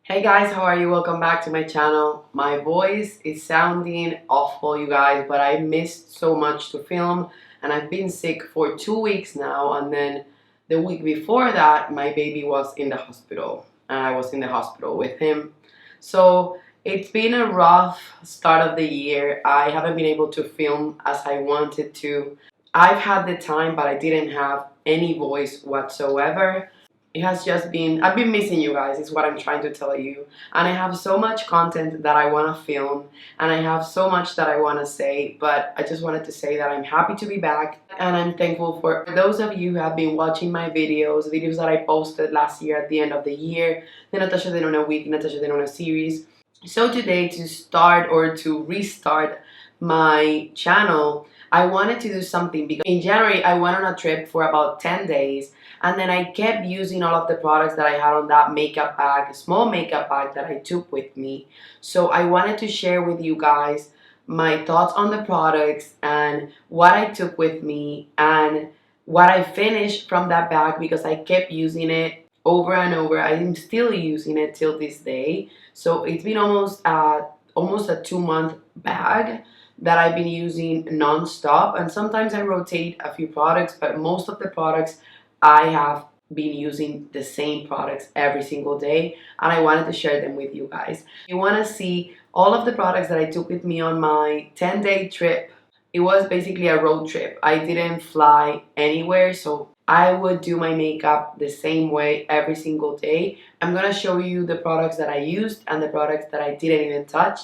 Hey guys, how are you? Welcome back to my channel. My voice is sounding awful, you guys, but I missed so much to film and I've been sick for 2 weeks now. And then the week before that, my baby was in the hospital and I was in the hospital with him. So it's been a rough start of the year. I haven't been able to film as I wanted to. I've had the time, but I didn't have any voice whatsoever. It has just been, I've been missing you guys, is what I'm trying to tell you. And I have so much content that I want to film, and I have so much that I want to say, but I just wanted to say that I'm happy to be back, and I'm thankful for those of you who have been watching my videos that I posted last year at the end of the year, the Natasha Denona week, Natasha Denona series. So today, to start or to restart my channel, I wanted to do something because in January I went on a trip for about 10 days, and then I kept using all of the products that I had on that makeup bag, a small makeup bag that I took with me. So I wanted to share with you guys my thoughts on the products and what I took with me and what I finished from that bag, because I kept using it over and over. I'm still using it till this day. So it's been almost a 2-month bag that I've been using non-stop, and sometimes I rotate a few products, but most of the products I have been using the same products every single day, and I wanted to share them with you guys. If you want to see all of the products that I took with me on my 10-day trip, it was basically a road trip. I didn't fly anywhere, so I would do my makeup the same way every single day. I'm gonna show you the products that I used and the products that I didn't even touch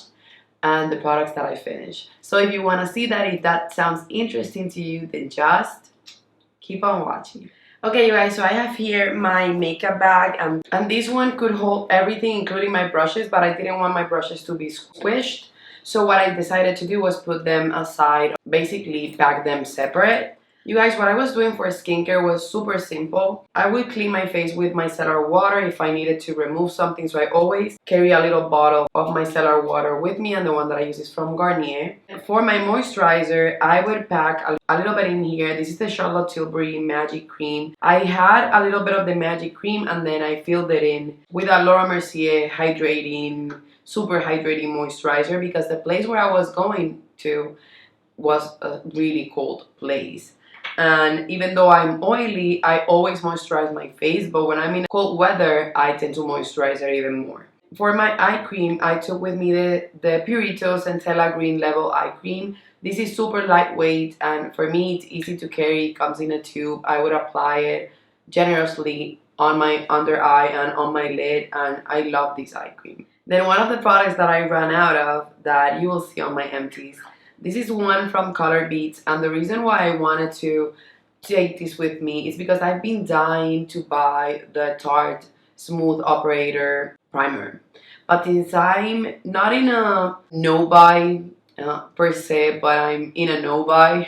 and the products that I finished. So if you want to see that, if that sounds interesting to you, then just keep on watching. Okay, you guys, so I have here my makeup bag, and this one could hold everything, including my brushes, but I didn't want my brushes to be squished. So what I decided to do was put them aside, basically pack them separate. You guys, what I was doing for skincare was super simple. I would clean my face with micellar water if I needed to remove something, so I always carry a little bottle of micellar water with me, and the one that I use is from Garnier. For my moisturizer, I would pack a little bit in here. This is the Charlotte Tilbury Magic Cream. I had a little bit of the Magic Cream and then I filled it in with a Laura Mercier super hydrating moisturizer, because the place where I was going to was a really cold place. And even though I'm oily, I always moisturize my face, but when I'm in cold weather, I tend to moisturize it even more. For my eye cream, I took with me the Purito Centella Green Level Eye Cream. This is super lightweight, and for me it's easy to carry. It comes in a tube. I would apply it generously on my under eye and on my lid, and I love this eye cream. Then one of the products that I ran out of that you will see on my empties, this is one from Color Beats, and the reason why I wanted to take this with me is because I've been dying to buy the Tarte Smooth Operator Primer. But since I'm not in a no-buy per se, but I'm in a no-buy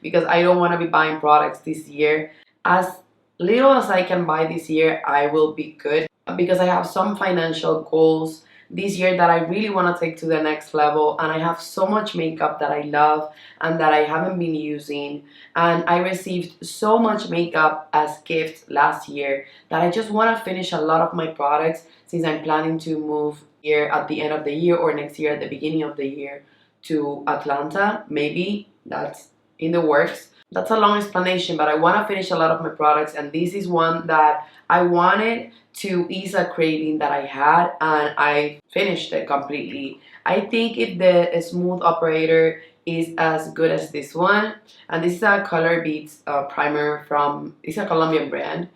because I don't want to be buying products this year. As little as I can buy this year, I will be good, because I have some financial goals this year that I really want to take to the next level, and I have so much makeup that I love and that I haven't been using, and I received so much makeup as gifts last year that I just want to finish a lot of my products, since I'm planning to move here at the end of the year or next year at the beginning of the year to Atlanta. Maybe that's in the works. That's a long explanation, but I want to finish a lot of my products, and this is one that I wanted to ease a craving that I had, and I finished it completely. I think if the Smooth Operator is as good as this one, and this is a Color Beats primer from, it's a Colombian brand.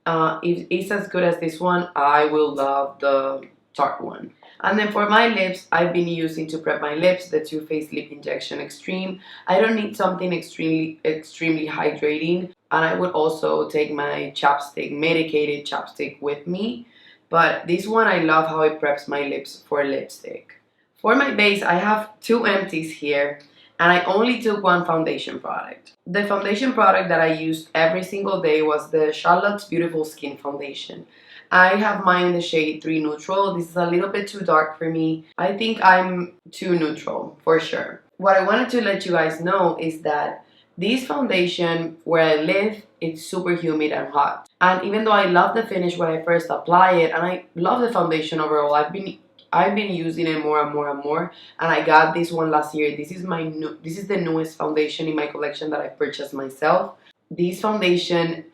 If it's as good as this one, I will love the Tarte one. And then for my lips, I've been using to prep my lips the Too Faced Lip Injection Extreme. I don't need something extremely hydrating, and I would also take my chapstick, medicated chapstick, with me. But this one, I love how it preps my lips for lipstick. For my base, I have two empties here, and I only took one foundation product. The foundation product that I used every single day was the Charlotte's Beautiful Skin Foundation. I have mine in the shade 3 Neutral. This is a little bit too dark for me. I think I'm too neutral, for sure. What I wanted to let you guys know is that This foundation, where I live, it's super humid and hot. And even though I love the finish when I first apply it, and I love the foundation overall, I've been using it more and more and more. And I got this one last year. This is the newest foundation in my collection that I purchased myself. This foundation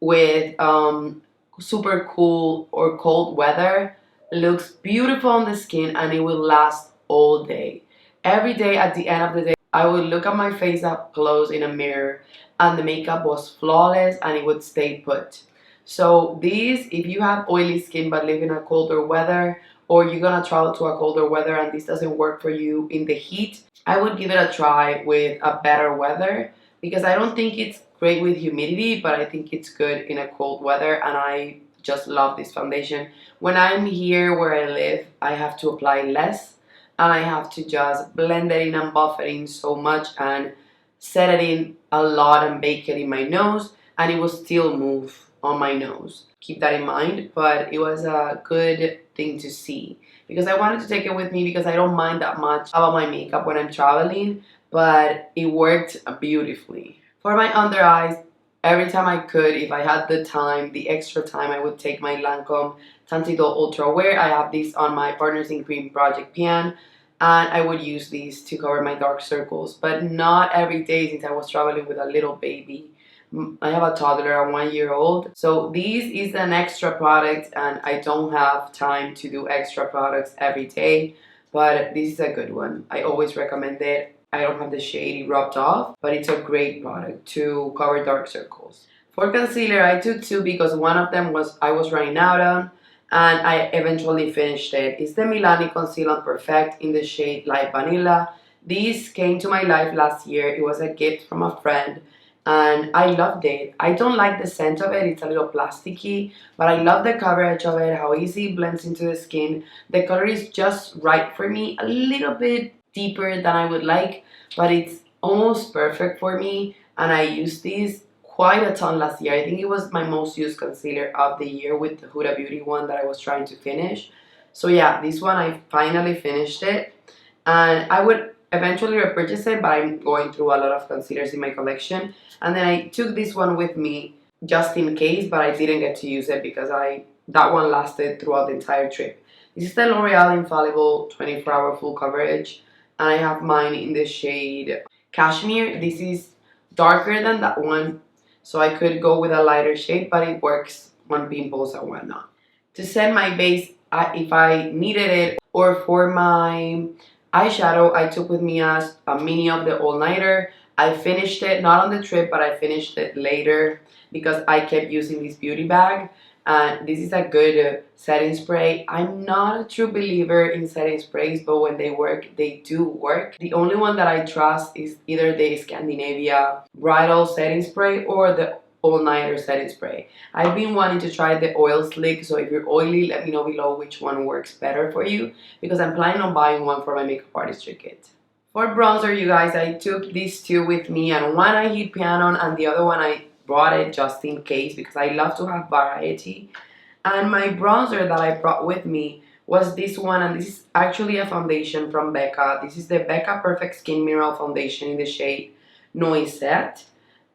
with super cool or cold weather looks beautiful on the skin, and it will last all day. Every day at the end of the day, I would look at my face up close in a mirror, and the makeup was flawless and it would stay put. So these, if you have oily skin but live in a colder weather, or you're gonna travel to a colder weather and this doesn't work for you in the heat, I would give it a try with a better weather, because I don't think it's great with humidity, but I think it's good in a cold weather, and I just love this foundation. When I'm here where I live, I have to apply less, and I have to just blend it in and buff it in so much and set it in a lot and bake it in my nose, and it will still move on my nose. Keep that in mind, but it was a good thing to see, because I wanted to take it with me, because I don't mind that much about my makeup when I'm traveling, but it worked beautifully. For my under eyes, every time I could, if I had the time, the extra time, I would take my Lancome Tantido Ultra Wear. I have this on my Partners in Cream Project Pan, and I would use these to cover my dark circles, but not every day, since I was traveling with a little baby. I have a toddler, a 1 year old. So this is an extra product, and I don't have time to do extra products every day, but this is a good one. I always recommend it. I don't have the shade rubbed off, but it's a great product to cover dark circles. For concealer, I took two, because one of them I was running out on, and I eventually finished it. It's the Milani Conceal and Perfect in the shade Light Vanilla. This came to my life last year. It was a gift from a friend, and I loved it. I don't like the scent of it, it's a little plasticky, but I love the coverage of it, how easy it blends into the skin. The color is just right for me, a little bit deeper than I would like, but it's almost perfect for me, and I used these quite a ton last year. I think it was my most used concealer of the year, with the Huda Beauty one that I was trying to finish. So yeah, this one I finally finished it, and I would eventually repurchase it, but I'm going through a lot of concealers in my collection. And then I took this one with me just in case, but I didn't get to use it because that one lasted throughout the entire trip. This is the L'Oreal Infallible 24-hour full coverage, and I have mine in the shade Cashmere. This is darker than that one, so I could go with a lighter shade, but it works on pimples and whatnot. To set my base, if I needed it, or for my eyeshadow, I took with me a mini of the all-nighter. I finished it, not on the trip, but I finished it later because I kept using this beauty bag. And this is a good setting spray. I'm not a true believer in setting sprays, but when they work, they do work. The only one that I trust is either the Scandinavia Bridal Setting Spray or the all-nighter setting spray. I've been wanting to try the oil slick, so if you're oily, let me know below which one works better for you, because I'm planning on buying one for my makeup artistry kit. For bronzer, you guys, I took these two with me, and one I hit pan on, and the other one I brought it just in case, because I love to have variety. And my bronzer that I brought with me was this one, and this is actually a foundation from Becca. This is the Becca Perfect Skin Mineral Foundation in the shade Noisette.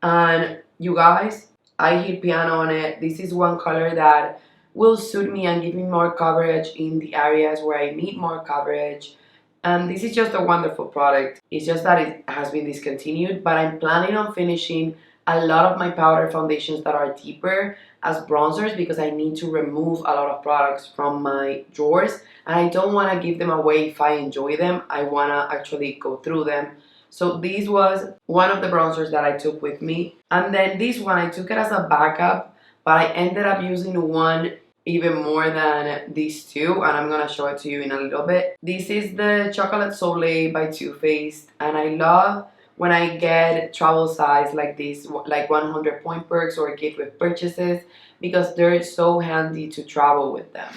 And you guys, I hit piano on it. This is one color that will suit me and give me more coverage in the areas where I need more coverage. And this is just a wonderful product. It's just that it has been discontinued, but I'm planning on finishing a lot of my powder foundations that are deeper as bronzers, because I need to remove a lot of products from my drawers, and I don't want to give them away if I enjoy them. I want to actually go through them. So this was one of the bronzers that I took with me, and then this one I took it as a backup, but I ended up using one even more than these two, and I'm gonna show it to you in a little bit. This is the Chocolate Soleil by Too Faced, and I love when I get travel size like this, like 100 point perks or gift with purchases, because they're so handy to travel with them.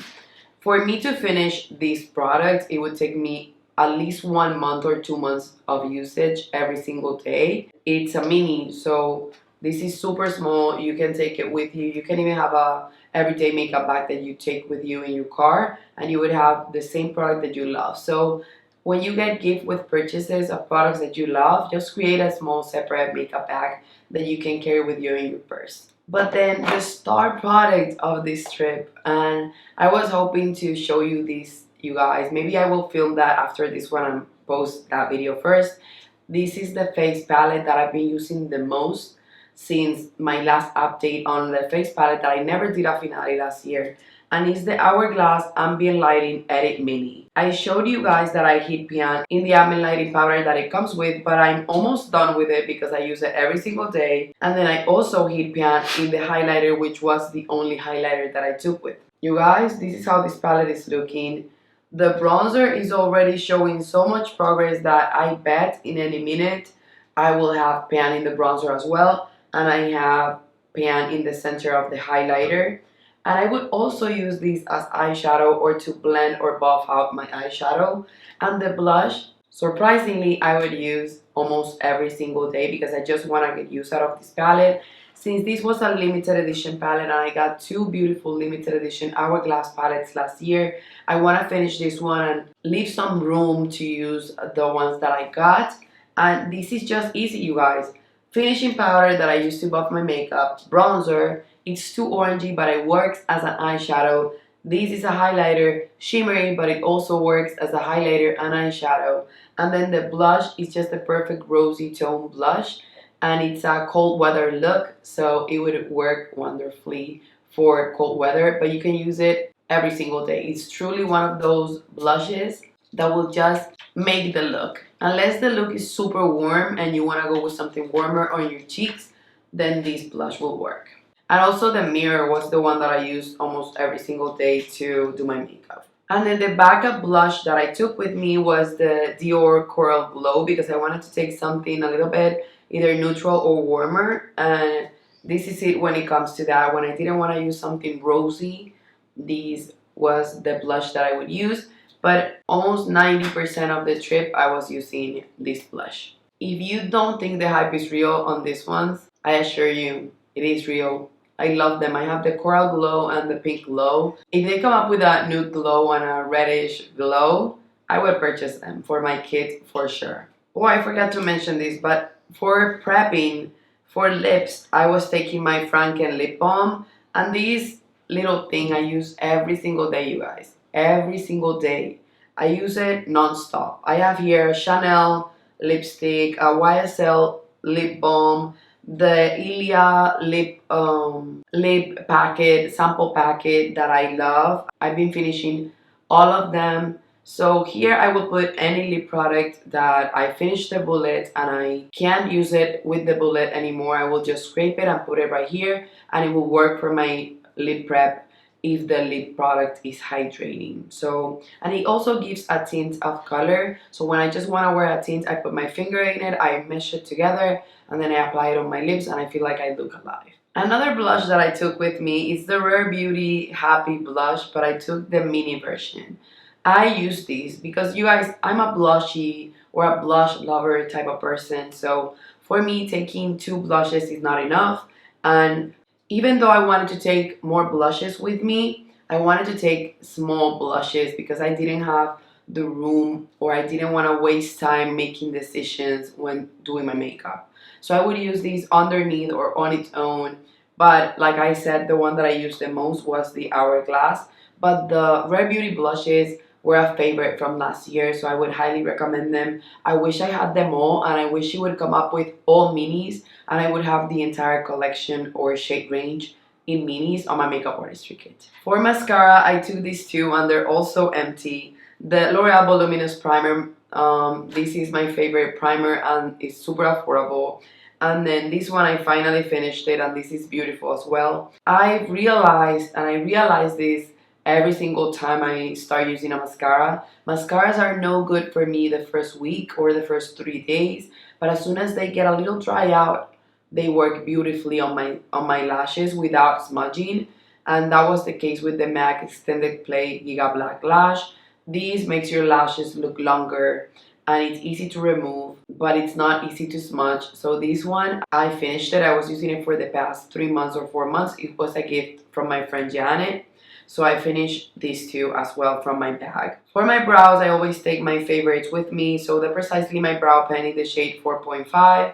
For me to finish these products, it would take me at least 1 month or 2 months of usage every single day. It's a mini, so this is super small. You can take it with you. You can even have a everyday makeup bag that you take with you in your car, and you would have the same product that you love. So when you get gift with purchases of products that you love, just create a small separate makeup bag that you can carry with you in your purse. But then the star product of this trip, and I was hoping to show you this, you guys. Maybe I will film that after this one and post that video first. This is the face palette that I've been using the most since my last update on the face palette that I never did a finale last year. And it's the Hourglass Ambient Lighting Edit Mini. I showed you guys that I heat pan in the ambient lighting powder that it comes with, but I'm almost done with it because I use it every single day. And then I also heat pan in the highlighter, which was the only highlighter that I took with. You guys, this is how this palette is looking. The bronzer is already showing so much progress that I bet in any minute I will have pan in the bronzer as well. And I have pan in the center of the highlighter. And I would also use this as eyeshadow or to blend or buff out my eyeshadow. And the blush, surprisingly, I would use almost every single day because I just want to get use out of this palette. Since this was a limited edition palette and I got two beautiful limited edition Hourglass palettes last year, I want to finish this one and leave some room to use the ones that I got. And this is just easy, you guys. Finishing powder that I use to buff my makeup, bronzer. It's too orangey, but it works as an eyeshadow. This is a highlighter, shimmery, but it also works as a highlighter and eyeshadow. And then the blush is just the perfect rosy tone blush. And it's a cold weather look, so it would work wonderfully for cold weather. But you can use it every single day. It's truly one of those blushes that will just make the look. Unless the look is super warm and you want to go with something warmer on your cheeks, then this blush will work. And also the mirror was the one that I used almost every single day to do my makeup. And then the backup blush that I took with me was the Dior Coral Glow because I wanted to take something a little bit either neutral or warmer. And this is it when it comes to that. When I didn't want to use something rosy, this was the blush that I would use. But almost 90% of the trip I was using this blush. If you don't think the hype is real on these ones, I assure you it is real. I love them. I have the coral glow and the pink glow. If they come up with a nude glow and a reddish glow, I would purchase them for my kid for sure. Oh, I forgot to mention this, but for prepping for lips, I was taking my Franken lip balm, and this little thing I use every single day, you guys. Every single day. I use it non-stop. I have here a Chanel lipstick, a YSL lip balm, the Ilia lip packet, sample packet that I love. I've been finishing all of them. So here I will put any lip product that I finished the bullet and I can't use it with the bullet anymore. I will just scrape it and put it right here, and it will work for my lip prep if the lip product is hydrating. So, and it also gives a tint of color. So when I just want to wear a tint, I put my finger in it, I mesh it together, and then I apply it on my lips and I feel like I look alive. Another blush that I took with me is the Rare Beauty Happy Blush, but I took the mini version. I use these because, you guys, I'm a blushy or a blush lover type of person. So for me, taking two blushes is not enough. And even though I wanted to take more blushes with me, I wanted to take small blushes because I didn't have the room or I didn't want to waste time making decisions when doing my makeup. So I would use these underneath or on its own. But like I said, the one that I used the most was the Hourglass. But the Rare Beauty blushes were a favorite from last year, so I would highly recommend them. I wish I had them all, and I wish you would come up with all minis, and I would have the entire collection or shade range in minis on my makeup artistry kit. For mascara, I took these two, and they're also empty. The L'Oreal Voluminous Primer, this is my favorite primer, and it's super affordable. And then this one, I finally finished it, and this is beautiful as well. I realized this every single time I start using a mascara. Mascaras are no good for me the first week or the first 3 days, but as soon as they get a little dry out, they work beautifully on my lashes without smudging. And that was the case with the MAC Extended Play Giga Black Lash. This makes your lashes look longer and it's easy to remove, but it's not easy to smudge. So this one, I finished it. I was using it for the past 3 months or 4 months. It was a gift from my friend Janet. So I finished these two as well from my bag. For my brows, I always take my favorites with me. So the Precisely My Brow Pen in the shade 4.5.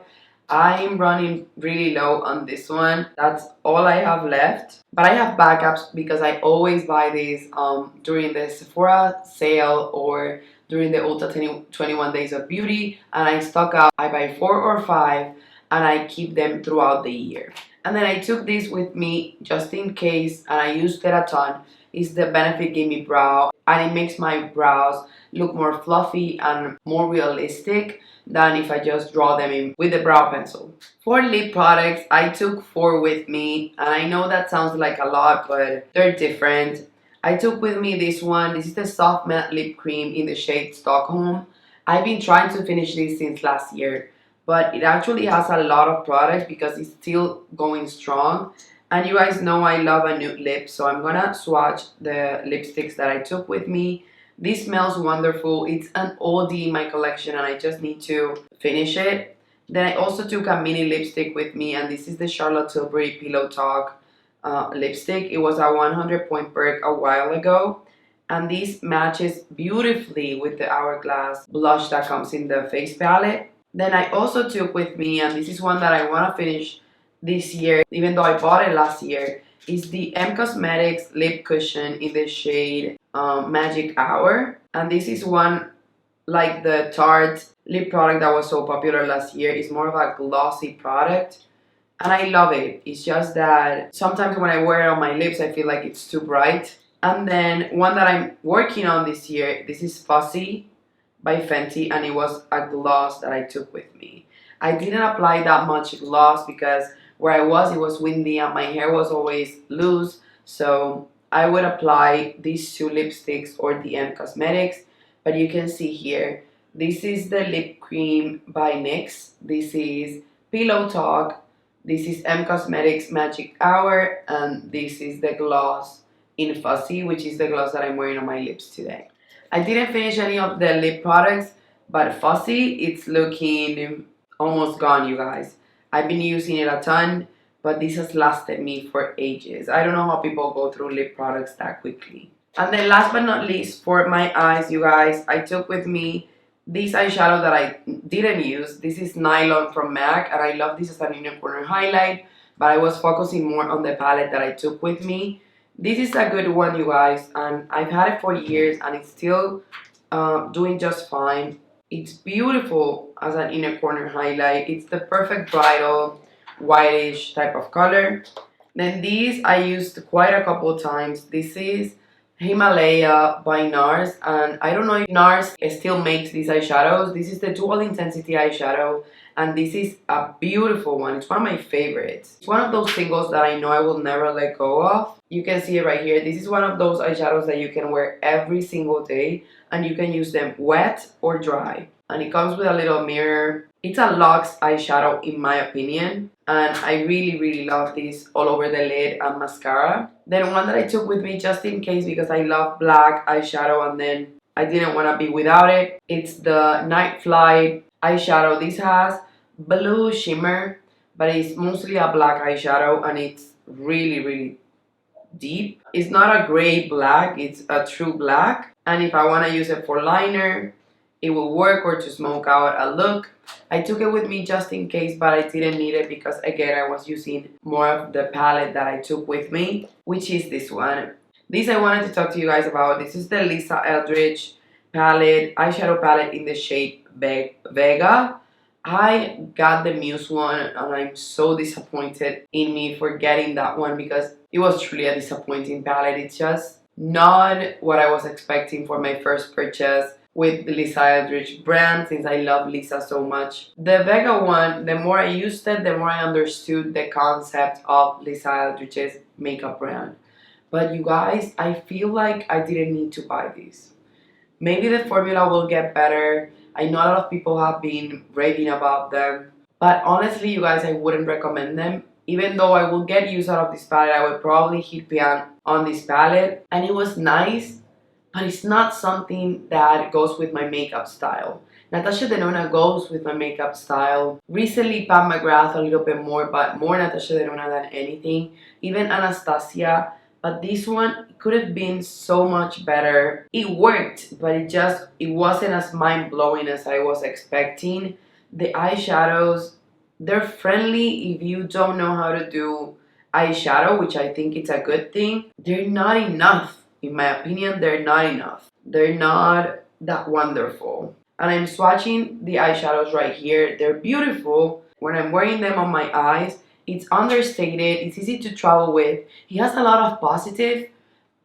I'm running really low on this one. That's all I have left. But I have backups because I always buy these during the Sephora sale or during the Ulta 21 Days of Beauty. And I stock up. I buy 4 or 5 and I keep them throughout the year. And then I took this with me just in case, and I used it a ton. It's the Benefit Gimme Brow, and it makes my brows look more fluffy and more realistic than if I just draw them in with the brow pencil. For lip products, I took 4 with me, and I know that sounds like a lot, but they're different. I took with me this one. This is the Soft Matte Lip Cream in the shade Stockholm. I've been trying to finish this since last year, but it actually has a lot of product because it's still going strong. And you guys know I love a nude lip, so I'm gonna swatch the lipsticks that I took with me. This smells wonderful. It's an oldie in my collection and I just need to finish it. Then I also took a mini lipstick with me, and this is the Charlotte Tilbury Pillow Talk lipstick. It was a 100 point perk a while ago. And this matches beautifully with the Hourglass blush that comes in the face palette. Then I also took with me, and this is one that I want to finish this year, even though I bought it last year, is the M Cosmetics Lip Cushion in the shade Magic Hour. And this is one like the Tarte lip product that was so popular last year. It's more of a glossy product, and I love it. It's just that sometimes when I wear it on my lips, I feel like it's too bright. And then one that I'm working on this year, this is Fussy by Fenty, and it was a gloss that I took with me. I didn't apply that much gloss because where I was, it was windy and my hair was always loose, so I would apply these 2 lipsticks or the M Cosmetics. But you can see here, this is the lip cream by NYX, this is Pillow Talk, this is M Cosmetics Magic Hour, and this is the gloss in Fussy, which is the gloss that I'm wearing on my lips today. I didn't finish any of the lip products, but Fussy, it's looking almost gone, you guys. I've been using it a ton, but this has lasted me for ages. I don't know how people go through lip products that quickly. And then last but not least, for my eyes, you guys, I took with me this eyeshadow that I didn't use. This is Nylon from MAC, and I love this as an inner corner highlight, but I was focusing more on the palette that I took with me. This is a good one, you guys, and I've had it for years and it's still doing just fine. It's beautiful as an inner corner highlight. It's the perfect bridal whitish type of color. Then these I used quite a couple times. This is Himalaya by NARS, and I don't know if NARS still makes these eyeshadows. This is the dual intensity eyeshadow, and this is a beautiful one. It's one of my favorites. It's one of those singles that I know I will never let go of. You can see it right here. This is one of those eyeshadows that you can wear every single day, and you can use them wet or dry. And it comes with a little mirror. It's a luxe eyeshadow in my opinion, and I really love this all over the lid and mascara. Then one that I took with me just in case because I love black eyeshadow and then I didn't want to be without it. It's the Night Flight eyeshadow. This has blue shimmer, but it's mostly a black eyeshadow and it's really deep. It's not a gray black, it's a true black. And if I want to use it for liner, it will work, or to smoke out a look. I took it with me just in case, but I didn't need it because again I was using more of the palette that I took with me, which is this one. This I wanted to talk to you guys about. This is the Lisa Eldridge palette, eyeshadow palette in the shade Vega. I got the Muse one and I'm so disappointed in me for getting that one because it was truly a disappointing palette. It's just not what I was expecting for my first purchase with the Lisa Eldridge brand, since I love Lisa so much. The Vega one, the more I used it, the more I understood the concept of Lisa Eldridge's makeup brand. But you guys, I feel like I didn't need to buy these. Maybe the formula will get better. I know a lot of people have been raving about them, but honestly, you guys, I wouldn't recommend them. Even though I will get use out of this palette, I would probably hit pan on this palette. And it was nice, but it's not something that goes with my makeup style. Natasha Denona goes with my makeup style. Recently, Pat McGrath a little bit more, but more Natasha Denona than anything. Even Anastasia, but this one could have been so much better. It worked, but it wasn't as mind-blowing as I was expecting. The eyeshadows, they're friendly if you don't know how to do eyeshadow, which I think it's a good thing. They're not enough. In my opinion, they're not enough. They're not that wonderful. And I'm swatching the eyeshadows right here. They're beautiful. When I'm wearing them on my eyes, it's understated. It's easy to travel with. He has a lot of positive,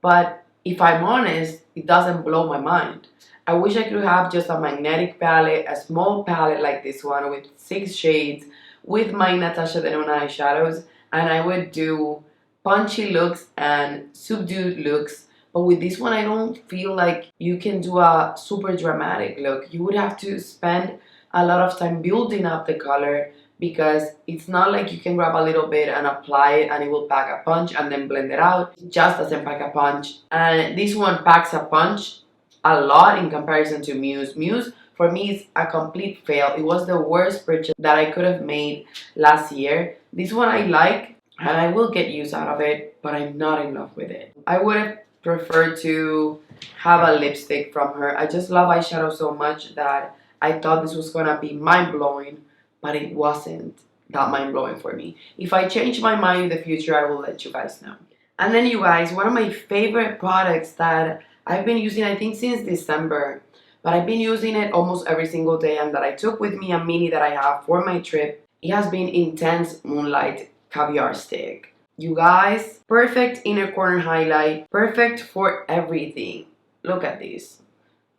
but if I'm honest, it doesn't blow my mind. I wish I could have just a magnetic palette, a small palette like this one with 6 shades with my Natasha Denona eyeshadows, and I would do punchy looks and subdued looks. But with this one, I don't feel like you can do a super dramatic look. You would have to spend a lot of time building up the color, because it's not like you can grab a little bit and apply it and it will pack a punch and then blend it out. It just doesn't pack a punch. And this one packs a punch a lot in comparison to Muse. Muse, for me, is a complete fail. It was the worst purchase that I could have made last year. This one I like, and I will get use out of it, but I'm not in love with it. I would have preferred to have a lipstick from her. I just love eyeshadow so much that I thought this was gonna be mind-blowing, but it wasn't that mind-blowing for me. If I change my mind in the future, I will let you guys know. And then you guys, one of my favorite products that I've been using, I think since December, but I've been using it almost every single day, and that I took with me, a mini that I have for my trip. It has been Intense Moonlight Caviar Stick. You guys, perfect inner corner highlight, perfect for everything. Look at this.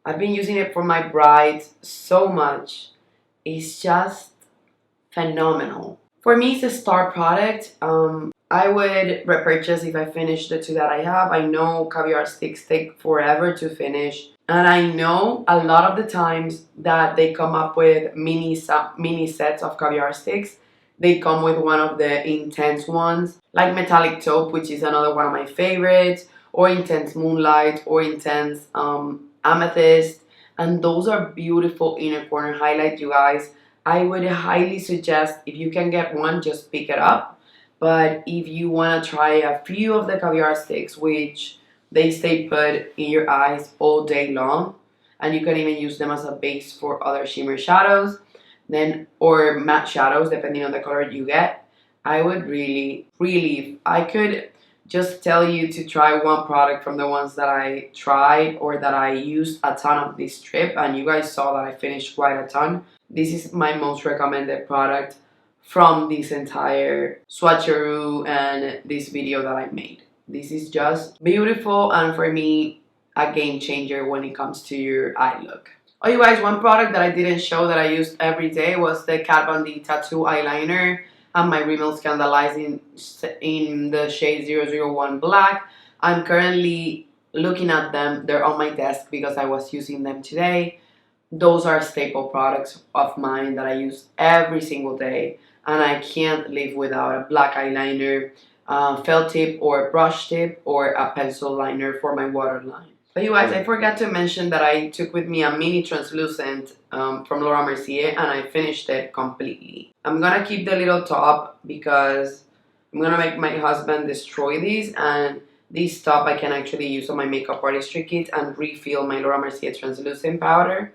I've been using it for my brides so much. It's just phenomenal. For me, it's a star product. I would repurchase if I finish the 2 that I have. I know caviar sticks take forever to finish, and I know a lot of the times that they come up with mini sets of caviar sticks, they come with one of the intense ones, like Metallic Taupe, which is another one of my favorites, or Intense Moonlight, or Intense Amethyst, and those are beautiful inner corner highlight, you guys. I would highly suggest, if you can get one, just pick it up. But if you want to try a few of the caviar sticks, which they stay put in your eyes all day long, and you can even use them as a base for other shimmer shadows, then, or matte shadows, depending on the color you get, I would really, if I could just tell you to try one product from the ones that I tried or that I used a ton of this trip, and you guys saw that I finished quite a ton. This is my most recommended product from this entire swatcheroo and this video that I made. This is just beautiful, and for me, a game changer when it comes to your eye look. Oh, you guys, one product that I didn't show that I used every day was the Kat Von D Tattoo Eyeliner and my Rimmel Scandalizing in the shade 001 Black. I'm currently looking at them. They're on my desk because I was using them today. Those are staple products of mine that I use every single day, and I can't live without a black eyeliner, felt tip or brush tip, or a pencil liner for my waterline. But you guys, I forgot to mention that I took with me a mini translucent from Laura Mercier, and I finished it completely. I'm gonna keep the little top because I'm gonna make my husband destroy these, and this top I can actually use on my makeup artistry kit and refill my Laura Mercier translucent powder.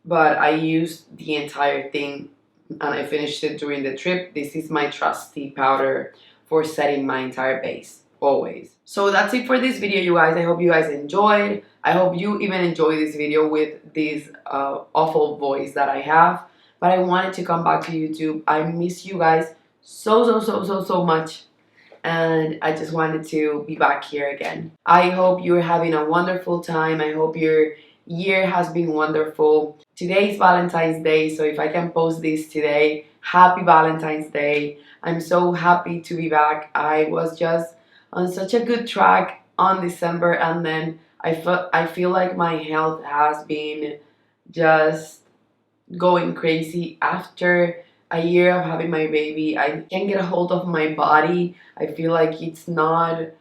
But I used the entire thing and I finished it during the trip. This is my trusty powder for setting my entire base, always. So that's it for this video, you guys. I hope you guys enjoyed. I hope you even enjoy this video with this awful voice that I have. But I wanted to come back to YouTube. I miss you guys so much. And I just wanted to be back here again. I hope you're having a wonderful time. I hope your year has been wonderful. Today is Valentine's Day, so if I can post this today, happy Valentine's Day. I'm so happy to be back. I was just on such a good track on December, and then I feel like my health has been just going crazy after a year of having my baby. I can't get a hold of my body. I feel like it's not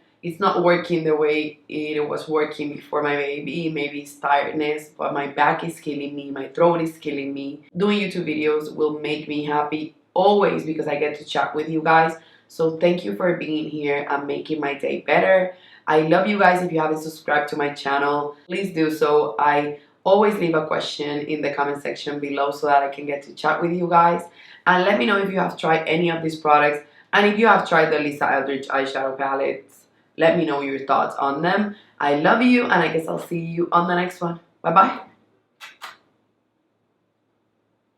working the way it was working before my baby. Maybe it's tiredness, but my back is killing me, my throat is killing me. Doing YouTube videos will make me happy always because I get to chat with you guys. So thank you for being here and making my day better. I love you guys. If you haven't subscribed to my channel, please do so. I always leave a question in the comment section below so that I can get to chat with you guys. And let me know if you have tried any of these products. And if you have tried the Lisa Eldridge eyeshadow palettes, let me know your thoughts on them. I love you, and I guess I'll see you on the next one. Bye-bye.